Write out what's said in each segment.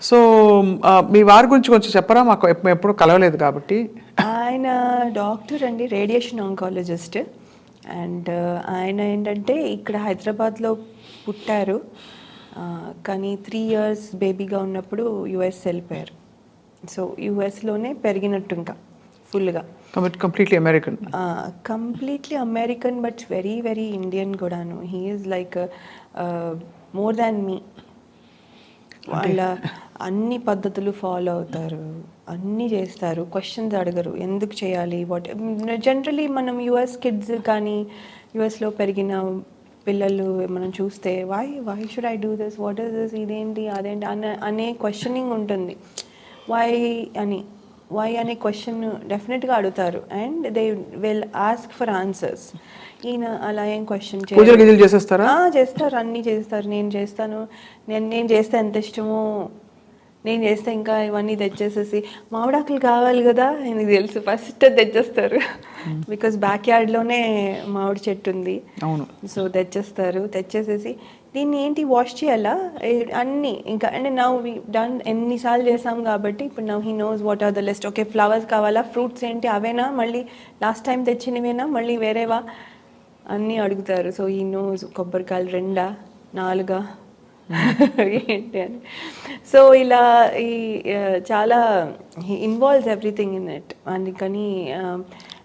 So మీ వారి గురించి కొంచెం చెప్పరా, మాకు ఎప్పుడు కలవలేదు కాబట్టి. ఆయన డాక్టర్ అండి, రేడియేషన్ ఆంకాలజిస్ట్. అండ్ ఆయన ఏంటంటే ఇక్కడ హైదరాబాద్లో పుట్టారు, కానీ 3 years బేబీగా ఉన్నప్పుడు యుఎస్ వెళ్ళిపోయారు. సో యుఎస్లోనే పెరిగినట్టు ఇంకా ఫుల్గా. Completely American. Completely American, but very very Indian కూడాను. He is like more than me. వాళ్ళ అన్ని పద్ధతులు ఫాలో అవుతారు, అన్నీ చేస్తారు, క్వశ్చన్స్ అడగరు ఎందుకు చేయాలి వాట్. జనరలీ మనం యుఎస్ కిడ్స్ కానీ యుఎస్లో పెరిగిన పిల్లలు మనం చూస్తే why should I do this, what is this, ఇదేంటి అదేంటి అనే క్వశ్చనింగ్ ఉంటుంది. వై అనే క్వశ్చన్ డెఫినెట్గా అడుగుతారు. And they will ask for answers. ఈయన అలా ఏం క్వశ్చన్ చేస్తారు, అన్నీ చేస్తారు. నేను చేస్తాను, నేను చేస్తే ఎంత ఇష్టమో, నేను చేస్తే ఇంకా ఇవన్నీ తెచ్చేసేసి మామిడాకులు కావాలి కదా ఆయనకు తెలుసు, ఫస్ట్ తెచ్చేస్తారు. బికాస్ బ్యాక్ యార్డ్లోనే మామిడి చెట్టు ఉంది. సో తెచ్చేసేసి దీన్ని ఏంటి వాష్ చేయాలా అన్నీ ఇంకా. అంటే నౌ వి డన్, ఎన్నిసార్లు చేసాం కాబట్టి ఇప్పుడు now he knows what are the list. Okay, flowers కావాలా, ఫ్రూట్స్ ఏంటి అవేనా, మళ్ళీ లాస్ట్ టైం తెచ్చినవేనా, మళ్ళీ వేరేవా అన్నీ అడుగుతారు. సో ఈ నోస్ కొబ్బరికాయలు 2, 4 ఏంటి అని. సో ఇలా ఈ చాలా ఇన్వాల్వ్స్ ఎవ్రీథింగ్ ఇన్ ఇట్. అందుకని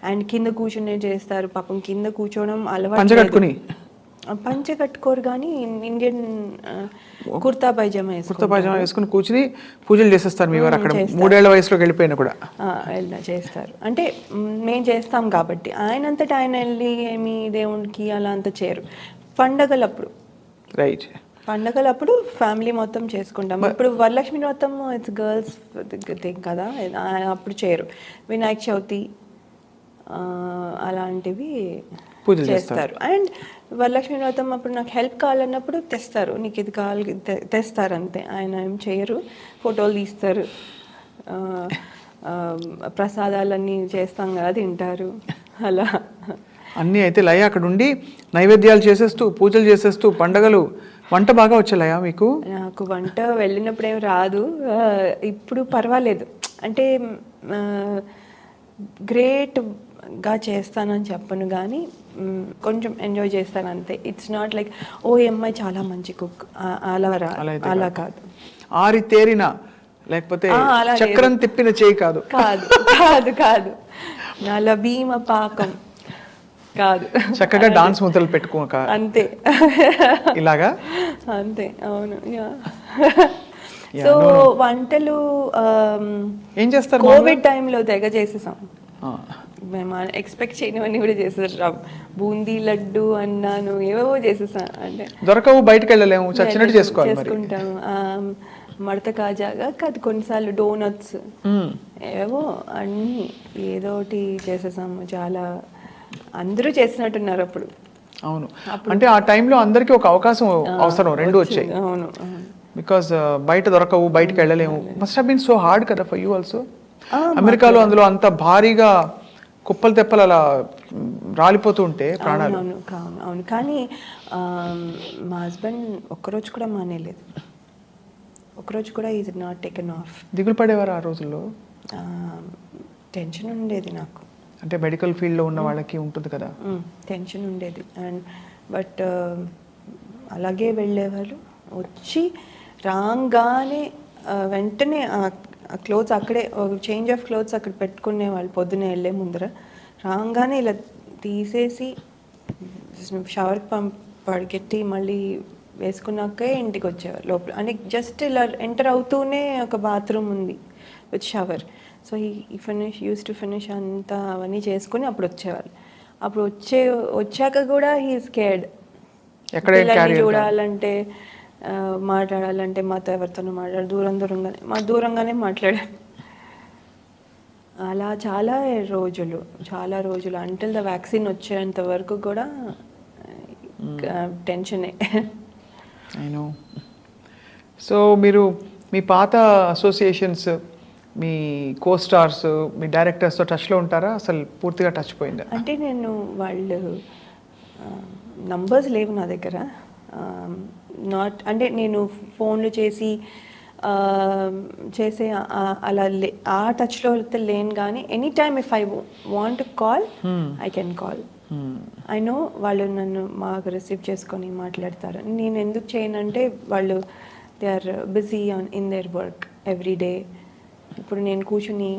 అండ్ కింద కూర్చునే చేస్తారు పాపం. కింద కూర్చోవడం అలవాటు. పంచ కట్టుకోరు కానీ ఇండియన్ కుర్తా పైజామా వేసుకుని కూర్చుని పూజలు చేసేస్తారు. మీ వారు అక్కడ 3 ఏళ్ల వయసులోకి వెళ్ళిపోయినా కూడా చేస్తారు. అంటే మేము చేస్తాం కాబట్టి. ఆయనంతటా ఆయన వెళ్ళి ఏమి దేవుడికి అలా అంత చేయరు. పండగలప్పుడు ఫ్యామిలీ మొత్తం చేసుకుంటాం. ఇప్పుడు వరలక్ష్మి వ్రతం ఇట్స్ గర్ల్స్ థింగ్ కదా, అప్పుడు చేయరు. వినాయక చవితి అలాంటివి చేస్తారు. అండ్ వరలక్ష్మి వ్రతం అప్పుడు నాకు హెల్ప్ కావాలన్నప్పుడు తెస్తారు, నీకు ఇది కావాలి తెస్తారు అంతే. ఆయన ఏం చేయరు, ఫోటోలు తీస్తారు, ప్రసాదాలన్నీ చేస్తాం కదా తింటారు అలా అన్నీ. అయితే లయ అక్కడ ఉండి నైవేద్యాలు చేసేస్తూ పూజలు చేసేస్తూ పండగలు. వంట బాగా వచ్చే లయ మీకు? నాకు వంట వెళ్ళినప్పుడు ఏం రాదు, ఇప్పుడు పర్వాలేదు. అంటే గ్రేట్గా చేస్తానని చెప్పను కానీ కొంచెం ఎంజాయ్ చేస్తాను అంతే. ఇట్స్ నాట్ లైక్ ఓ అమ్మాయి చాలా మంచి కుక్ అలా కాదు. ఆరి తేరిన లేకపోతే చక్రం తిప్పిన చేయి కాదు కాదు నల భీమ పాకం కాదు. చక్కగా డాన్స్ ముద్రలు పెట్టుకోక అంతే, ఇలాగా అంతే. అవును. సో వంటలు ఏం చేస్తారు? కోవిడ్ టైంలో తెగ చేసేసాం మేము. ఎక్స్పెక్ట్ చేయనివన్నీ కూడా చేసేసాం. బూందీ లడ్డు అన్నాను, ఏవేవో చేసేసాం. అంటే దొరకవు, బయటకు వెళ్ళలేము, చచ్చినట్టు చేసుకుంటాము. మడత కాజాగా కాదు, కొన్నిసార్లు డోనట్స్, ఏవో అన్నీ ఏదో ఒకటి చేసేసాము. చాలా అందరూ చేసినట్టున్నారు అప్పుడు. అవును, అంటే ఆ టైంలో అందరికీ ఒక అవకాశం అవసరం, రెండు వచ్చాయి. అవును, బికాస్ బయట దొరకవు, బయటకు వెళ్ళలేము. Must have been so hard కదా ఫర్ యూ ఆల్సో. అమెరికాలో అందులో అంత భారీగా కుప్పలు తెప్పలు అలా రాలిపోతూ ఉంటే ప్రాణాలు. అవును. కానీ మా హస్బెండ్ ఒక్కరోజు కూడా మానేలేదు, ఒకరోజు కూడా ఈజ్ నాట్ టేకెన్ ఆఫ్. దిగులు పడేవారు ఆ రోజుల్లో? టెన్షన్ ఉండేది నాకు. అంటే మెడికల్ ఫీల్డ్లో ఉన్న వాళ్ళకి ఉంటుంది కదా, టెన్షన్ ఉండేది. అండ్ బట్ అలాగే వెళ్ళేవాళ్ళు. వచ్చి రాగానే వెంటనే క్లోత్స్ అక్కడే, చేంజ్ ఆఫ్ క్లోత్స్ అక్కడ పెట్టుకునేవాళ్ళు పొద్దునే వెళ్ళే ముందర. రాగానే ఇలా తీసేసి షవర్ పడికెట్టి మళ్ళీ వేసుకున్నాకే ఇంటికి వచ్చేవారు లోపల. అంటే జస్ట్ ఇలా ఎంటర్ అవుతూనే ఒక బాత్రూమ్ ఉంది విత్ షవర్. సో ఈ యూస్ టు ఫినిష్ అంతా అవన్నీ చేసుకుని అప్పుడు వచ్చేవాళ్ళు. అప్పుడు వచ్చాక కూడా హీ స్కేర్డ్. పిల్లల్ని చూడాలంటే, మాట్లాడాలంటే మాతో ఎవరితోనో దూరంగానే మాట్లాడారు. అలా చాలా రోజులు అంటిల్ ద వ్యాక్సిన్ వచ్చేంత వరకు కూడా టెన్షనే. సో మీరు మీ పాత అసోసియేషన్స్, మీ కోస్టార్స్, మీ డైరెక్టర్స్తో టచ్లో ఉంటారా? అసలు పూర్తిగా టచ్ పోయిందా? అంటే నేను వాళ్ళు నంబర్స్ లేవు నా దగ్గర, నాట్ అంటే నేను ఫోన్లు చేసి చేసే అలా ఆ టచ్లో అయితే లేను, కానీ any time if I want to call I can call. I know వాళ్ళు నన్ను మాకు రిసీవ్ చేసుకొని మాట్లాడతారు. నేను ఎందుకు చేయనంటే వాళ్ళు they are busy in their work every day. ఇప్పుడు నేను కూర్చుని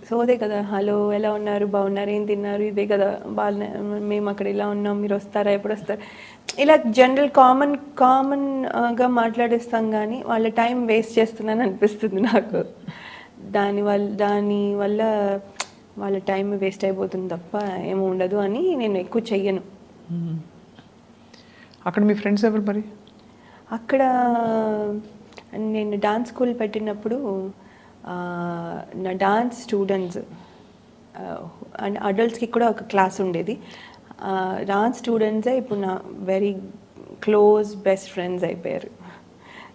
సోదే కదా, హలో ఎలా ఉన్నారు, బాగున్నారు, ఏం తిన్నారు, ఇదే కదా, మేము అక్కడ ఇలా ఉన్నాం, మీరు వస్తారా, ఎప్పుడు వస్తారు, ఇలా జనరల్ కామన్గా మాట్లాడేస్తాం, కానీ వాళ్ళ టైం వేస్ట్ చేస్తున్నాను అనిపిస్తుంది నాకు. దానివల్ల వాళ్ళ టైం వేస్ట్ అయిపోతుంది తప్ప ఏమో ఉండదు అని నేను ఎక్కువ చెయ్యను. అక్కడ మీ ఫ్రెండ్స్ ఎవరు మరి? అక్కడ నేను డాన్స్ స్కూల్ పెట్టినప్పుడు నా డాన్స్ స్టూడెంట్స్ అండ్ అడల్ట్స్కి కూడా ఒక క్లాస్ ఉండేది. డాన్స్ స్టూడెంట్సే ఇప్పుడు నా వెరీ క్లోజ్ బెస్ట్ ఫ్రెండ్స్ అయిపోయారు.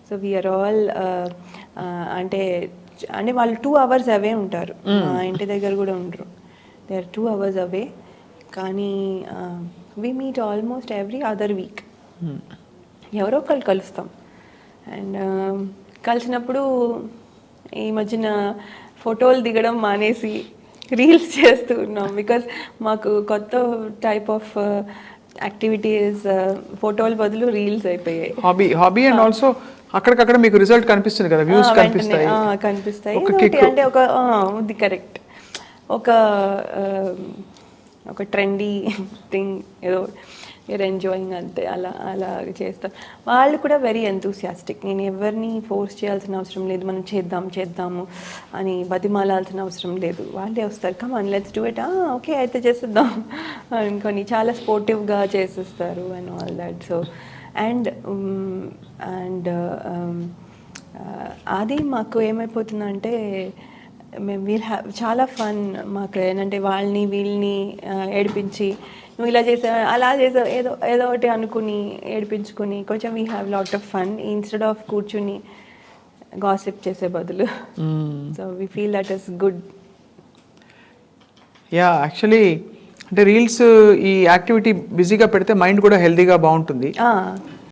సో వీఆర్ ఆల్ అంటే వాళ్ళు 2 hours అవే ఉంటారు, మా ఇంటి దగ్గర కూడా ఉండరు. దే ఆర్ 2 hours అవే, కానీ we meet almost every other week. ఎవరో ఒకళ్ళు కలుస్తాం. అండ్ కలిసినప్పుడు ఈ మధ్యన ఫోటోలు దిగడం మానేసి రీల్స్ చేస్తూ ఉన్నాం, బికాజ్ మాకు కొత్త టైప్ ఆఫ్ యాక్టివిటీస్ ఫోటోల బదులు రీల్స్ అయిపోయాయి. హాబీ అండ్ ఆల్సో అక్కడికక్కడ మీకు రిజల్ట్ కనిపిస్తుంది కదా, వ్యూస్ కనిపిస్తాయి. అంటే ఇది కరెక్ట్, ఒక ట్రెండీ థింగ్ ఏదో యూర్ ఎంజాయింగ్ అంతే, అలా చేస్తాం. వాళ్ళు కూడా వెరీ ఎంతూసియాస్టిక్. నేను ఎవరిని ఫోర్స్ చేయాల్సిన అవసరం లేదు, మనం చేద్దాము అని బతిమాలాల్సిన అవసరం లేదు. వాళ్ళే వస్తారు, come on let's do it, okay అయితే చేసేద్దాం అనుకొని చాలా స్పోర్టివ్గా చేసేస్తారు and all that. So and అది మాకు ఏమైపోతుందంటే మేము చాలా ఫన్ మాకు. ఏంటంటే వాళ్ళని వీళ్ళని ఏడిపించి, నువ్వు ఇలా చేసావు, అలా చేసావు, ఏదో ఒకటి అనుకుని ఏడిపించుకుని కొంచెం we have lot of fun instead of కూర్చుని గాసిప్ చేసే బదులు. So we feel that is good. Yeah, actually అంటే రీల్స్ ఈ యాక్టివిటీ బిజీగా పెడితే మైండ్ కూడా హెల్తీగా బాగుంటుంది.